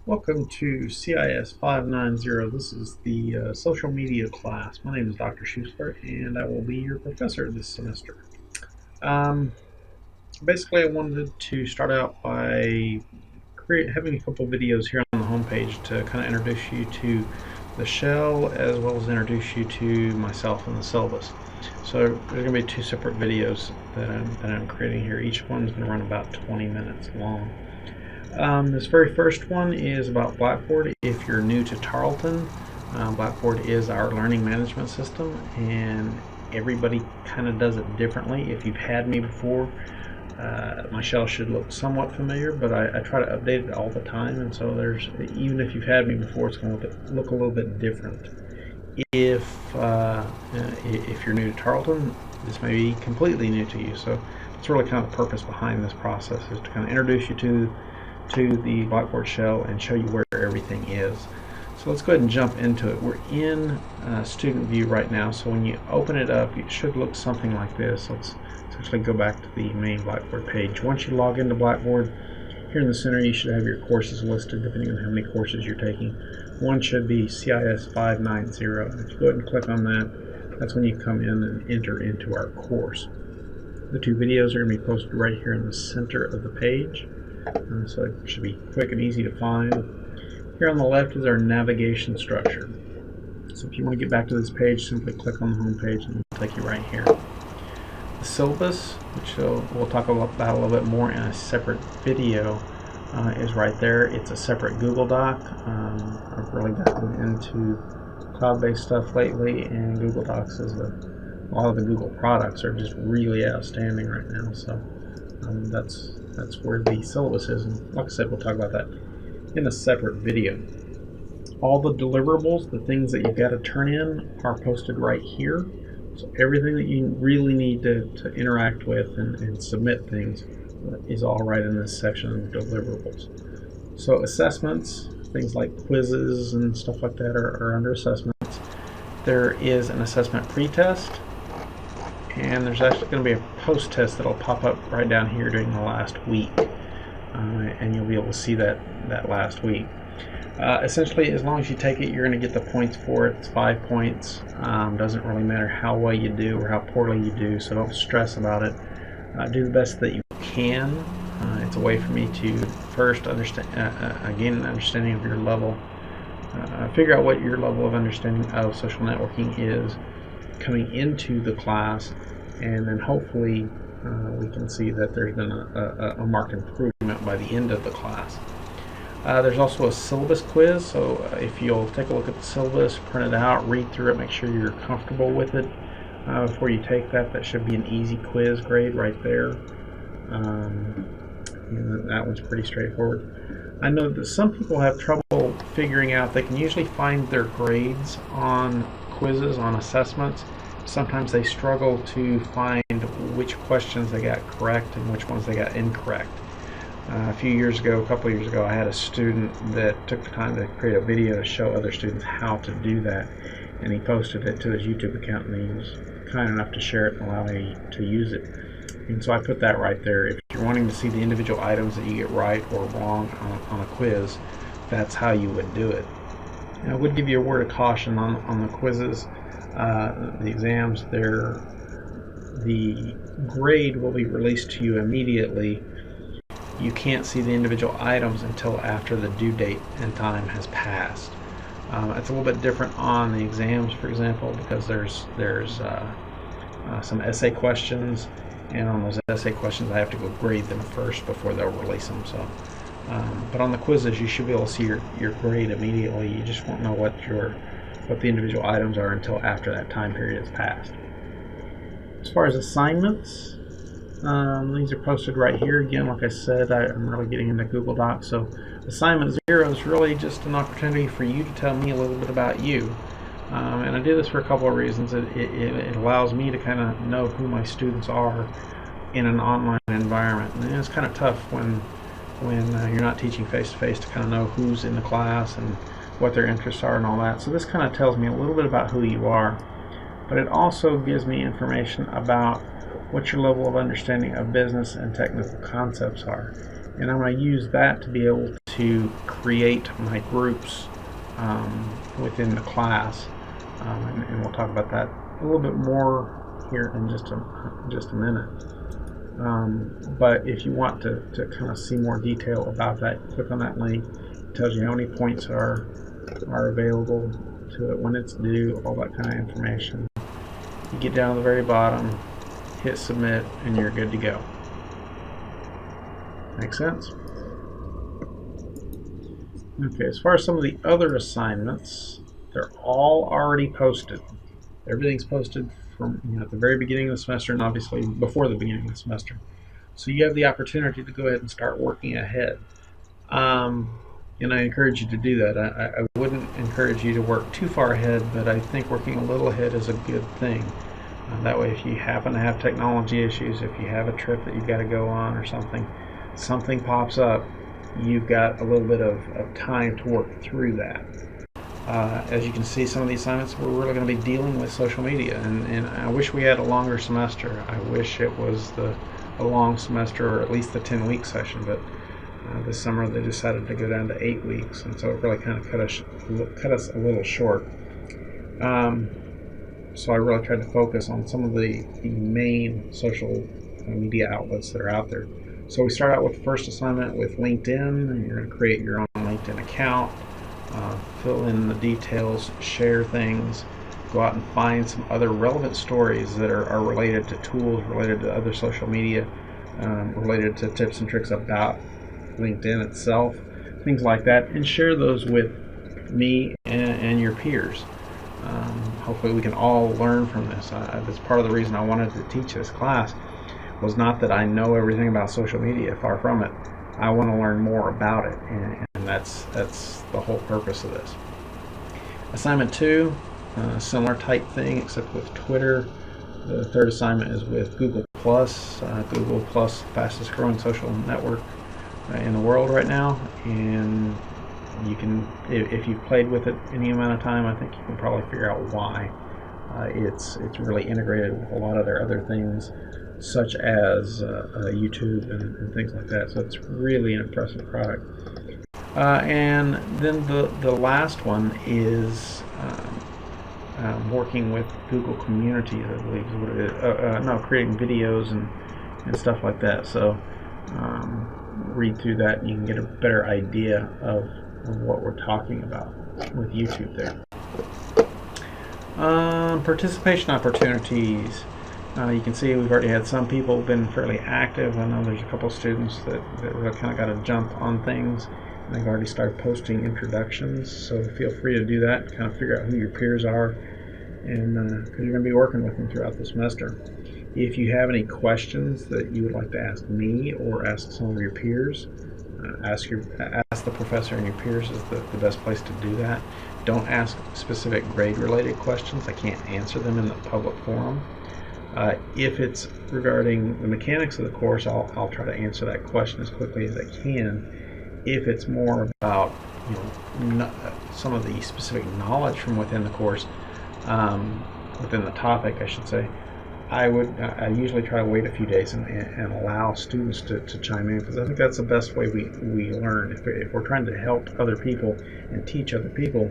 Welcome to CIS 590. This is the social media class. My name is Dr. Schuessler, and I will be your professor this semester. Um, Basically, I wanted to start out by having a couple videos here on the homepage to kind of introduce you to the shell as well as introduce you to myself and the syllabus. So there's going to be two separate videos that I'm creating here. Each one's going to run about 20 minutes long. This very first one is about Blackboard. If you're new to Tarleton, Blackboard is our learning management system, and everybody kind of does it differently. If you've had me before, my shell should look somewhat familiar, but I try to update it all the time, and so even if you've had me before, it's going to look a little bit different. If you're new to Tarleton, this may be completely new to you, so it's really kind of the purpose behind this process is to kind of introduce you to the Blackboard shell and show you where everything is. So let's go ahead and jump into it. We're in student view right now, so when you open it up, it should look something like this. Let's actually go back to the main Blackboard page. Once you log into Blackboard, here in the center you should have your courses listed depending on how many courses you're taking. One should be CIS 590. If you go ahead and click on that, that's when you come in and enter into our course. The two videos are going to be posted right here in the center of the page. So it should be quick and easy to find. Here on the left is our navigation structure. So if you want to get back to this page, simply click on the home page and it'll take you right here. The syllabus, which we'll talk about a little bit more in a separate video, is right there. It's a separate Google Doc. I've really gotten into cloud-based stuff lately, and Google Docs is a lot of the Google products are just really outstanding right now. So that's where the syllabus is, and like I said, we'll talk about that in a separate video. All the deliverables, the things that you've got to turn in, are posted right here. So everything that you really need to interact with and submit things is all right in this section of deliverables. So assessments, things like quizzes and stuff like that are under assessments. There is an assessment pretest, and there's actually going to be a post-test that'll pop up right down here during the last week, and you'll be able to see that last week. Essentially, as long as you take it, you're going to get the points for it. It's 5 points. Doesn't really matter how well you do or how poorly you do, so don't stress about it. Do the best that you can. It's a way for me to first gain an understanding of your level, figure out what your level of understanding of social networking is coming into the class, and then hopefully we can see that there's been a marked improvement by the end of the class. There's also a syllabus quiz, so if you'll take a look at the syllabus, print it out, read through it, make sure you're comfortable with it before you take that. That should be an easy quiz grade right there. And that one's pretty straightforward. I know that some people have trouble figuring out. They can usually find their grades on quizzes, on assessments. Sometimes they struggle to find which questions they got correct and which ones they got incorrect. A couple of years ago, I had a student that took the time to create a video to show other students how to do that, and he posted it to his YouTube account, and he was kind enough to share it and allow me to use it. And so I put that right there. If you're wanting to see the individual items that you get right or wrong on a quiz, that's how you would do it. And I would give you a word of caution on the quizzes. The exams, the grade will be released to you immediately. You can't see the individual items until after the due date and time has passed. It's a little bit different on the exams, for example, because there's some essay questions, and on those essay questions I have to go grade them first before they'll release them. So, but on the quizzes you should be able to see your grade immediately. You just won't know what the individual items are until after that time period has passed. As far as assignments, these are posted right here. Again, like I said, I'm really getting into Google Docs, so assignment 0 is really just an opportunity for you to tell me a little bit about you. And I do this for a couple of reasons. It allows me to kind of know who my students are in an online environment, and it's kind of tough when you're not teaching face-to-face to kind of know who's in the class and what their interests are and all that. So this kind of tells me a little bit about who you are, but it also gives me information about what your level of understanding of business and technical concepts are, and I'm going to use that to be able to create my groups within the class, and we'll talk about that a little bit more here in just a minute. But if you want to kind of see more detail about that, click on that link. It tells you how many points are available to it, when it's due, all that kind of information. You get down to the very bottom, hit submit, and you're good to go. Make sense? Okay, as far as some of the other assignments, they're all already posted. Everything's posted from at the very beginning of the semester, and obviously before the beginning of the semester. So you have the opportunity to go ahead and start working ahead. And I encourage you to do that. I wouldn't encourage you to work too far ahead, but I think working a little ahead is a good thing. That way, if you happen to have technology issues, if you have a trip that you've got to go on or something pops up, you've got a little bit of time to work through that. As you can see, some of the assignments we're really going to be dealing with social media, and I wish we had a longer semester. I wish it was a long semester, or at least the 10-week session, but this summer they decided to go down to 8 weeks, and so it really kind of cut us a little short. So I really tried to focus on some of the main social media outlets that are out there. So we start out with the first assignment with LinkedIn, and you're going to create your own LinkedIn account, fill in the details, share things, go out and find some other relevant stories that are related to tools, related to other social media, related to tips and tricks about LinkedIn itself, things like that, and share those with me and your peers. Hopefully we can all learn from this. That's part of the reason I wanted to teach this class, was not that I know everything about social media, far from it. I want to learn more about it, and that's the whole purpose of this. Assignment 2, similar type thing, except with Twitter. The third assignment is with Google+. Google+, fastest growing social network in the world right now, and you can, if you've played with it any amount of time, I think you can probably figure out why. It's really integrated with a lot of their other things, such as YouTube and things like that. So it's really an impressive product. And then the last one is working with Google Communities, I believe is what it is. No, creating videos and stuff like that. So read through that and you can get a better idea of what we're talking about with YouTube there. Participation opportunities. You can see we've already had some people who've been fairly active. I know there's a couple students that really kind of got a jump on things, and they've already started posting introductions, so feel free to do that, kind of figure out who your peers are, and because you're going to be working with them throughout the semester. If you have any questions that you would like to ask me or ask some of your peers, ask the professor and your peers is the best place to do that. Don't ask specific grade-related questions. I can't answer them in the public forum. If it's regarding the mechanics of the course, I'll try to answer that question as quickly as I can. If it's more about some of the specific knowledge from within the course, within the topic, I should say, I usually try to wait a few days and allow students to chime in, because I think that's the best way we learn. If we're trying to help other people and teach other people,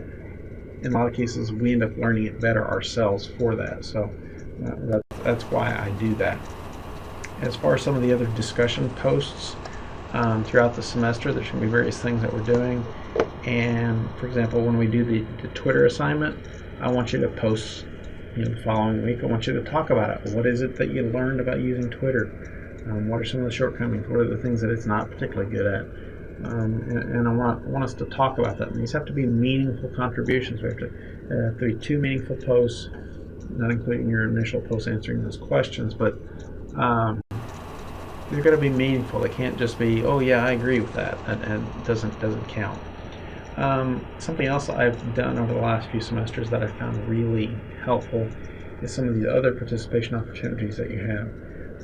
in a lot of cases we end up learning it better ourselves for that. So that's why I do that. As far as some of the other discussion posts throughout the semester, there's going to be various things that we're doing. And for example, when we do the Twitter assignment, I want you to post the following week. I want you to talk about it. What is it that you learned about using Twitter? What are some of the shortcomings? What are the things that it's not particularly good at? And I want us to talk about that. And these have to be meaningful contributions. We have to be 2 meaningful posts, not including your initial post answering those questions, but they're going to be meaningful. They can't just be, oh yeah, I agree with that, and doesn't count. Something else I've done over the last few semesters that I found really helpful is some of the other participation opportunities that you have.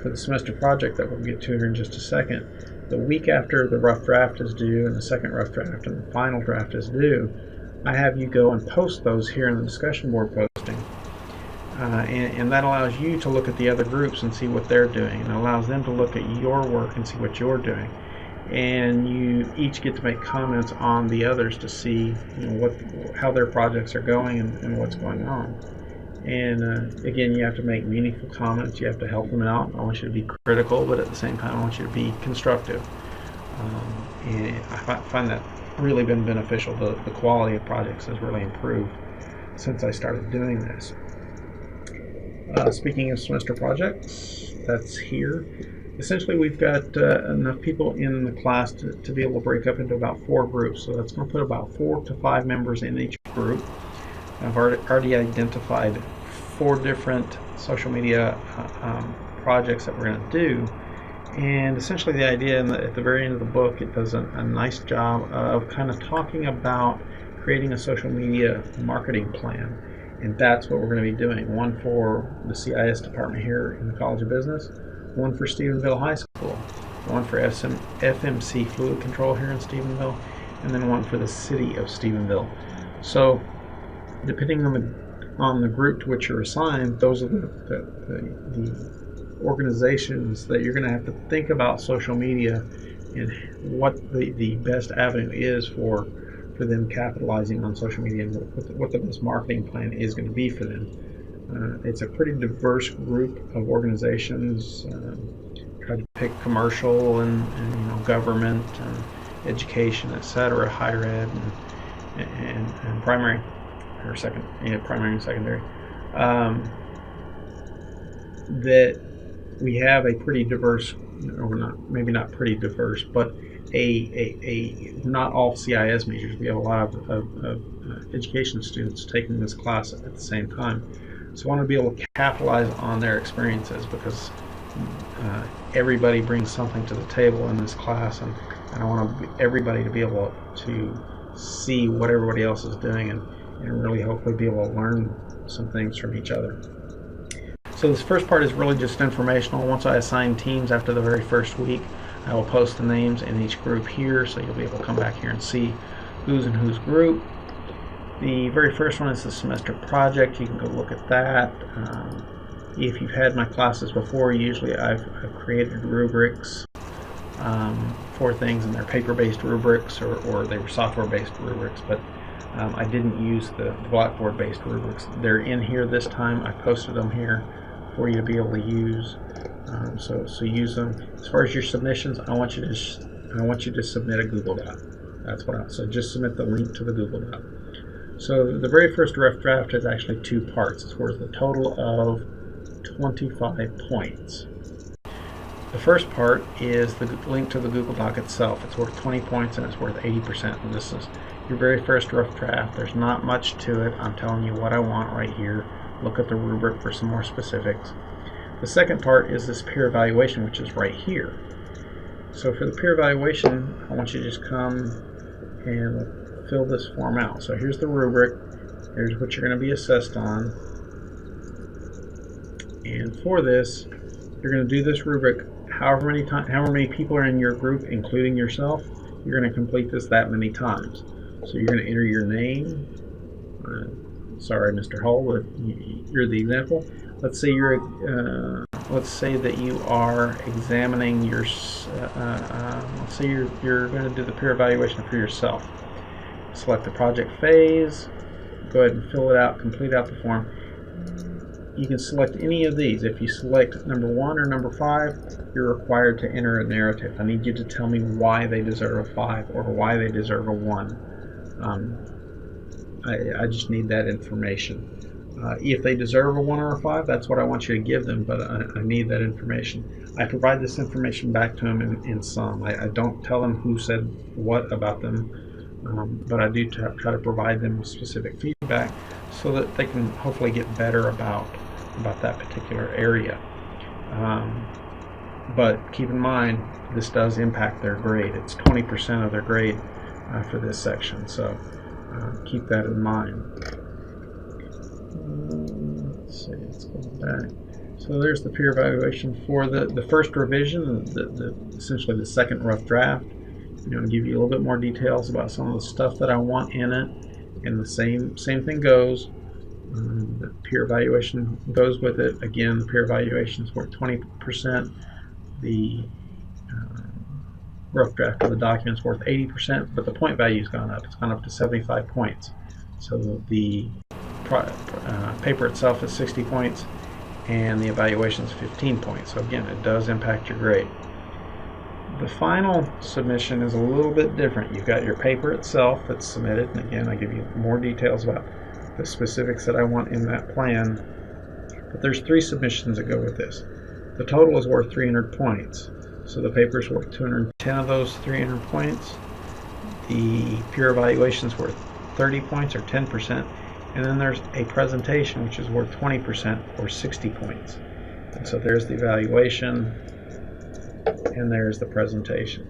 For the semester project that we'll get to here in just a second, the week after the rough draft is due and the second rough draft and the final draft is due, I have you go and post those here in the discussion board posting. And that allows you to look at the other groups and see what they're doing, and it allows them to look at your work and see what you're doing. and you each get to make comments on the others to see, how their projects are going and what's going on. And again, you have to make meaningful comments. You have to help them out. I want you to be critical, but at the same time, I want you to be constructive. And I find that really been beneficial. The quality of projects has really improved since I started doing this. Speaking of semester projects, that's here. Essentially, we've got enough people in the class to be able to break up into about 4 groups. So that's going to put about 4 to 5 members in each group. I've already identified 4 different social media projects that we're going to do. And essentially the idea at the very end of the book, it does a nice job of kind of talking about creating a social media marketing plan. And that's what we're going to be doing. One for the CIS department here in the College of Business, one for Stephenville High School, one for FMC Fluid Control here in Stephenville, and then one for the City of Stephenville. So depending on the group to which you're assigned, those are the organizations that you're going to have to think about social media and what the best avenue is for them capitalizing on social media, and what the best marketing plan is going to be for them. It's a pretty diverse group of organizations. Try to pick commercial and government, education, etc., higher ed, and primary or primary and secondary. That we have a pretty diverse, or maybe not pretty diverse, but not all CIS majors. We have a lot of education students taking this class at the same time. So I want to be able to capitalize on their experiences, because everybody brings something to the table in this class, and I want everybody to be able to see what everybody else is doing and really hopefully be able to learn some things from each other. So this first part is really just informational. Once I assign teams after the very first week, I will post the names in each group here, so you'll be able to come back here and see who's in whose group. The very first one is the semester project. You can go look at that. If you've had my classes before, usually I've created rubrics for things, and they're paper-based rubrics, or they were software-based rubrics, but I didn't use the Blackboard-based rubrics. They're in here this time. I posted them here for you to be able to use. So use them. As far as your submissions, I want you to submit a Google Doc. That's what so just submit the link to the Google Doc. So the very first rough draft is actually 2 parts. It's worth a total of 25 points. The first part is the link to the Google Doc itself. It's worth 20 points, and it's worth 80%. And this is your very first rough draft. There's not much to it. I'm telling you what I want right here. Look at the rubric for some more specifics. The second part is this peer evaluation, which is right here. So for the peer evaluation, I want you to just come and fill this form out. So here's the rubric. Here's what you're going to be assessed on. And for this, you're going to do this rubric however many people are in your group, including yourself. You're going to complete this that many times. So you're going to enter your name. Sorry, Mr. Hull, but you're the example. Let's say let's say that you are examining your. Let's say you're going to do the peer evaluation for yourself. Select the project phase. Go ahead and fill it out. Complete out the form. You can select any of these. If you select number 1 or number 5, you're required to enter a narrative. I need you to tell me why they deserve a 5 or why they deserve a 1. I just need that information. If they deserve a 1 or a 5, that's what I want you to give them, but I need that information. I provide this information back to them in sum. I don't tell them who said what about them, but I do try to provide them specific feedback so that they can hopefully get better about that particular area. But keep in mind, this does impact their grade. It's 20% of their grade for this section, so keep that in mind. Let's see, let's go back. So there's the peer evaluation for the first revision, essentially the second rough draft. I'll give you a little bit more details about some of the stuff that I want in it, and the same thing goes. The peer evaluation goes with it. Again, the peer evaluation is worth 20%. The rough draft of the document is worth 80%, but the point value's gone up. It's gone up to 75 points. So the paper itself is 60 points, and the evaluation is 15 points. So again, it does impact your grade. The final submission is a little bit different. You've got your paper itself that's submitted, and again, I give you more details about the specifics that I want in that plan. But there's 3 submissions that go with this. The total is worth 300 points. So the paper is worth 210 of those 300 points. The peer evaluation is worth 30 points, or 10%. And then there's a presentation, which is worth 20%, or 60 points. And so there's the evaluation, and there's the presentation.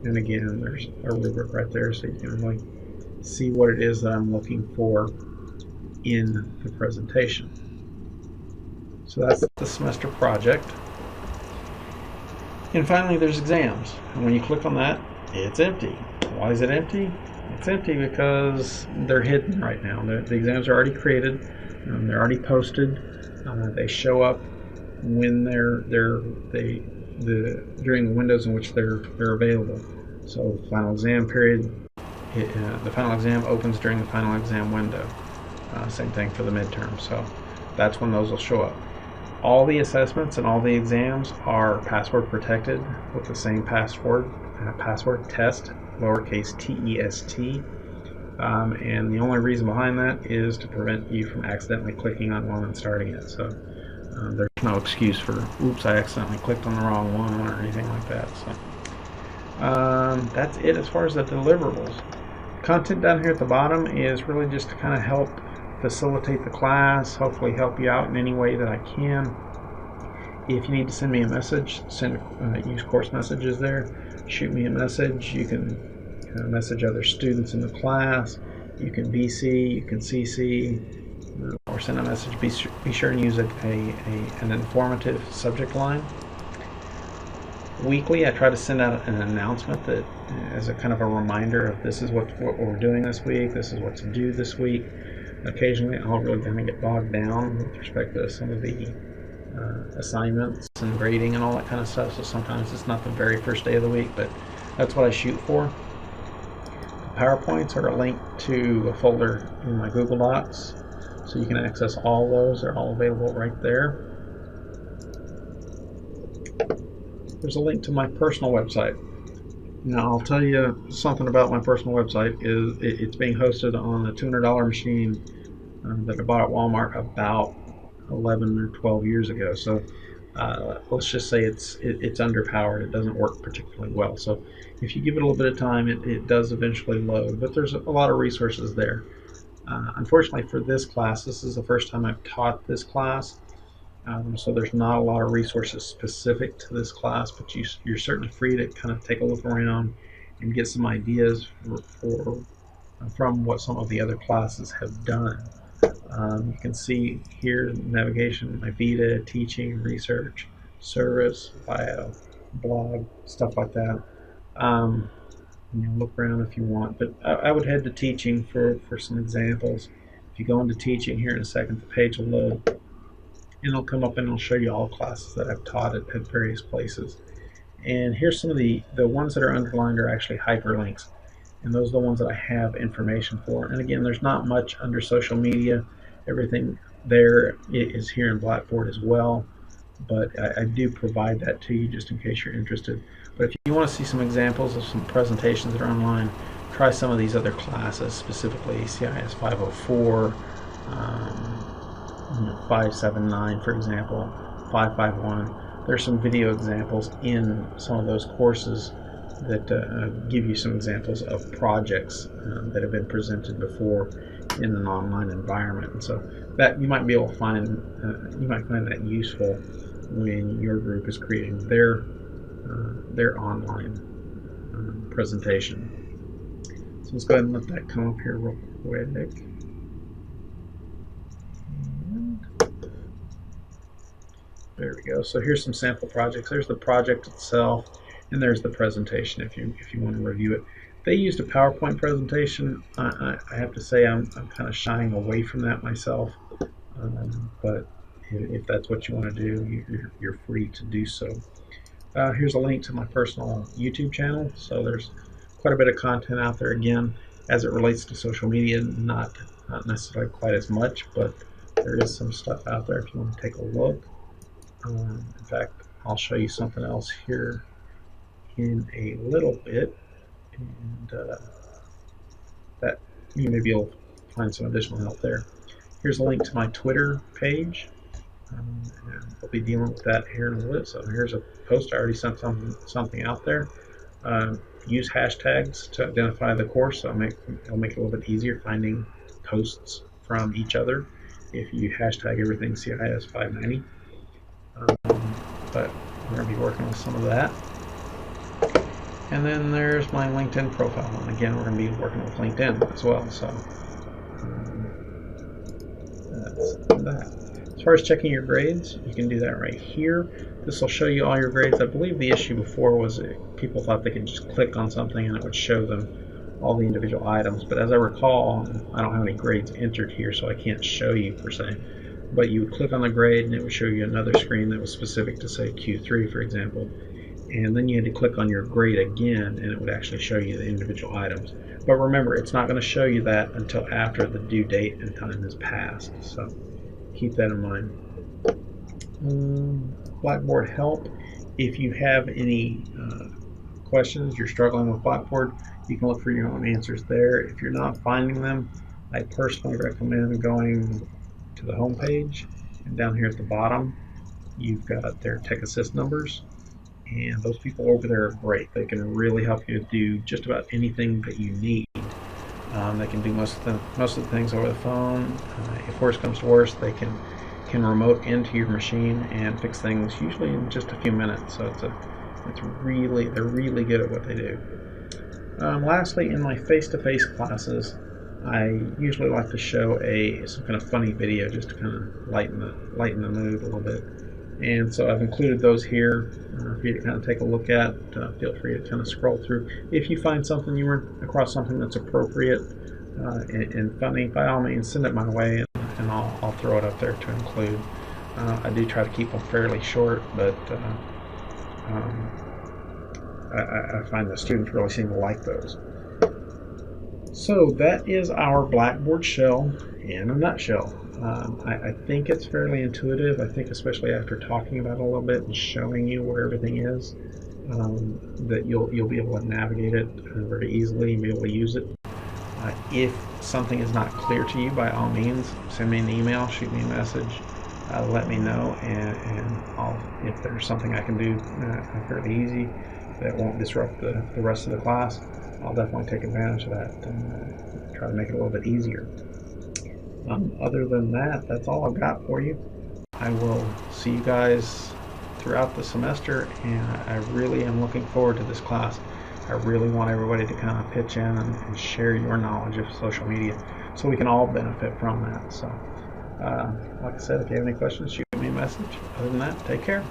And again, there's a rubric right there, so you can really see what it is that I'm looking for in the presentation. So that's the semester project. And finally, there's exams. And when you click on that, it's empty. Why is it empty? It's empty because they're hidden right now. The exams are already created. They're already posted. They show up when during the windows in which they're available. So the final exam period, the final exam opens during the final exam window. Same thing for the midterm. So that's when those will show up. All the assessments and all the exams are password protected with the same password test, lowercase TEST. And the only reason behind that is to prevent you from accidentally clicking on one and starting it. So there's no excuse for, oops, I accidentally clicked on the wrong one or anything like that. So that's it as far as the deliverables. Content down here at the bottom is really just to kind of help facilitate the class, hopefully help you out in any way that I can. If you need to send me a message, use course messages there. Shoot me a message. You can message other students in the class. You can BC, you can CC, or send a message. Be sure and use an informative subject line. Weekly, I try to send out an announcement that as a kind of a reminder of this is what we're doing this week, this is what to do this week. Occasionally, I'll really kind of get bogged down with respect to some of the assignments and grading and all that kind of stuff, so sometimes it's not the very first day of the week, but that's what I shoot for. The PowerPoints are a link to a folder in my Google Docs, so you can access all those. They're all available right there. There's a link to my personal website. Now, I'll tell you something about my personal website. It's being hosted on a $200 machine that I bought at Walmart about 11 or 12 years ago. So let's just say it's underpowered. It doesn't work particularly well. So if you give it a little bit of time, it does eventually load. But there's a lot of resources there. Unfortunately for this class, this is the first time I've taught this class. So there's not a lot of resources specific to this class, but you're certainly free to kind of take a look around and get some ideas from what some of the other classes have done. You can see here navigation, my Vita, teaching, research, service, bio, blog, stuff like that. You know, look around if you want, but I would head to teaching for some examples. If you go into teaching here in a second, the page will load. And it'll come up and it'll show you all classes that I've taught at various places. And here's some of the ones that are underlined are actually hyperlinks. And those are the ones that I have information for. And again, there's not much under social media. Everything there is here in Blackboard as well. But I do provide that to you just in case you're interested. But if you want to see some examples of some presentations that are online, try some of these other classes, specifically CIS 504, 579, for example, 551. There's some video examples in some of those courses that give you some examples of projects that have been presented before in an online environment. And so that you might be able to find, you might find that useful when your group is creating their online presentation. So let's go ahead and let that come up here real quick. There we go. So here's some sample projects. There's the project itself, and there's the presentation if you want to review it. They used a PowerPoint presentation. I have to say I'm kind of shying away from that myself, but if that's what you want to do, you're free to do so. Here's a link to my personal YouTube channel. So there's quite a bit of content out there. Again, as it relates to social media, not necessarily quite as much, but there is some stuff out there if you want to take a look. In fact, I'll show you something else here in a little bit, and that you may be able to find some additional help there. Here's a link to my Twitter page. And we'll be dealing with that here in a little bit. So here's a post. I already sent something out there. Use hashtags to identify the course. So it'll make it a little bit easier finding posts from each other if you hashtag everything CIS 590. But we're going to be working with some of that. And then there's my LinkedIn profile. And again, we're going to be working with LinkedIn as well. So that's that. As far as checking your grades, you can do that right here. This will show you all your grades. I believe the issue before was people thought they could just click on something and it would show them all the individual items. But as I recall, I don't have any grades entered here, so I can't show you per se. But you would click on the grade and it would show you another screen that was specific to, say, Q3, for example. And then you had to click on your grade again and it would actually show you the individual items. But remember, it's not going to show you that until after the due date and time has passed. So keep that in mind. Blackboard help. If you have any questions, you're struggling with Blackboard, you can look for your own answers there. If you're not finding them, I personally recommend going to the home page, and down here at the bottom you've got their Tech Assist numbers, and those people over there are great. They can really help you do just about anything that you need. They can do most of the things over the phone. If worse comes to worse, they can remote into your machine and fix things usually in just a few minutes. So they're really good at what they do. Lastly, in my face-to-face classes, I usually like to show some kind of funny video just to kind of lighten the mood a little bit. And so I've included those here for you to kind of take a look at. Feel free to kind of scroll through. If you find something, you run across something that's appropriate and funny, by all means send it my way, and I'll throw it up there to include. I do try to keep them fairly short, but I find the students really seem to like those. So that is our Blackboard shell in a nutshell. I think it's fairly intuitive. I think especially after talking about it a little bit and showing you where everything is, that you'll be able to navigate it very easily and be able to use it. If something is not clear to you, by all means, send me an email, shoot me a message, let me know, and if there's something I can do fairly easy that won't disrupt the rest of the class, I'll definitely take advantage of that and try to make it a little bit easier. Other than that, that's all I've got for you. I will see you guys throughout the semester, and I really am looking forward to this class. I really want everybody to kind of pitch in and share your knowledge of social media so we can all benefit from that. So, like I said, if you have any questions, shoot me a message. Other than that, take care.